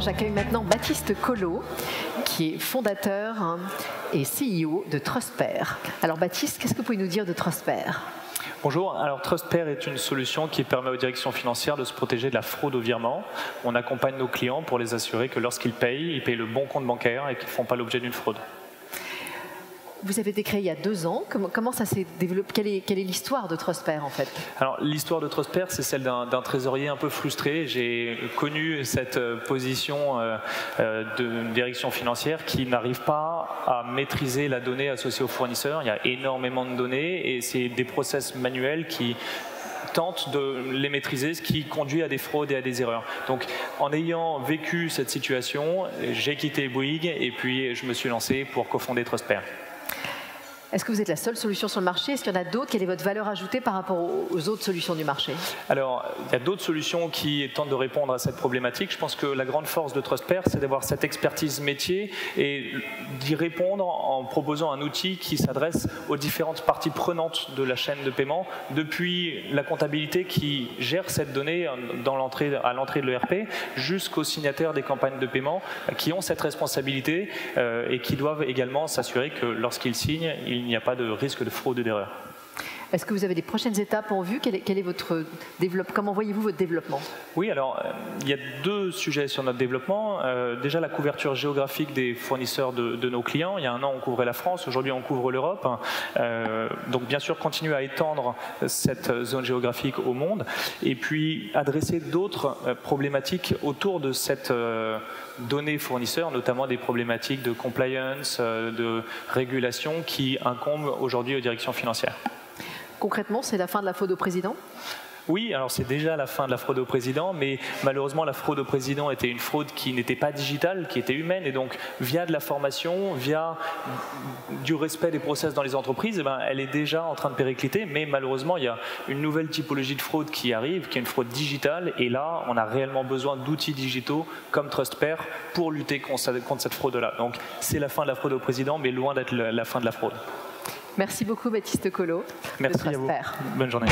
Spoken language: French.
j'accueille maintenant Baptiste Collot, qui est fondateur et CEO de TrustPair. Alors Baptiste, qu'est-ce que vous pouvez nous dire de TrustPair ? Bonjour, alors TrustPair est une solution qui permet aux directions financières de se protéger de la fraude au virement. On accompagne nos clients pour les assurer que lorsqu'ils payent, ils payent le bon compte bancaire et qu'ils ne font pas l'objet d'une fraude. Vous avez été créé il y a 2 ans. Comment ça s'est développé ? Quelle est l'histoire de TrustPair en fait ? Alors l'histoire de TrustPair, c'est celle d'un trésorier un peu frustré. J'ai connu cette position de direction financière qui n'arrive pas à maîtriser la donnée associée aux fournisseurs. Il y a énormément de données et c'est des process manuels qui tentent de les maîtriser, ce qui conduit à des fraudes et à des erreurs. Donc en ayant vécu cette situation, j'ai quitté Bouygues et puis je me suis lancé pour cofonder TrustPair. Est-ce que vous êtes la seule solution sur le marché ? Est-ce qu'il y en a d'autres ? Quelle est votre valeur ajoutée par rapport aux autres solutions du marché ? Alors, il y a d'autres solutions qui tentent de répondre à cette problématique. Je pense que la grande force de TrustPair, c'est d'avoir cette expertise métier et d'y répondre en proposant un outil qui s'adresse aux différentes parties prenantes de la chaîne de paiement, depuis la comptabilité qui gère cette donnée à l'entrée de l'ERP, jusqu'aux signataires des campagnes de paiement qui ont cette responsabilité et qui doivent également s'assurer que lorsqu'ils signent, il n'y a pas de risque de fraude et d'erreur. Est-ce que vous avez des prochaines étapes en vue ? Quel est votre développement ? Comment voyez-vous votre développement ? Oui, alors il y a 2 sujets sur notre développement. Déjà la couverture géographique des fournisseurs de nos clients. Il y a 1 an, on couvrait la France. Aujourd'hui, on couvre l'Europe. Donc bien sûr, continuer à étendre cette zone géographique au monde. Et puis adresser d'autres problématiques autour de cette données fournisseurs, notamment des problématiques de compliance, de régulation qui incombent aujourd'hui aux directions financières. Concrètement, c'est la fin de la fraude au président ? Oui, alors c'est déjà la fin de la fraude au président, mais malheureusement la fraude au président était une fraude qui n'était pas digitale, qui était humaine, et donc via de la formation, via du respect des process dans les entreprises, elle est déjà en train de péricliter, mais malheureusement il y a une nouvelle typologie de fraude qui arrive, qui est une fraude digitale, et là on a réellement besoin d'outils digitaux comme TrustPair pour lutter contre cette fraude-là. Donc c'est la fin de la fraude au président, mais loin d'être la fin de la fraude. Merci beaucoup Baptiste Collot. Merci à vous. Bonne journée.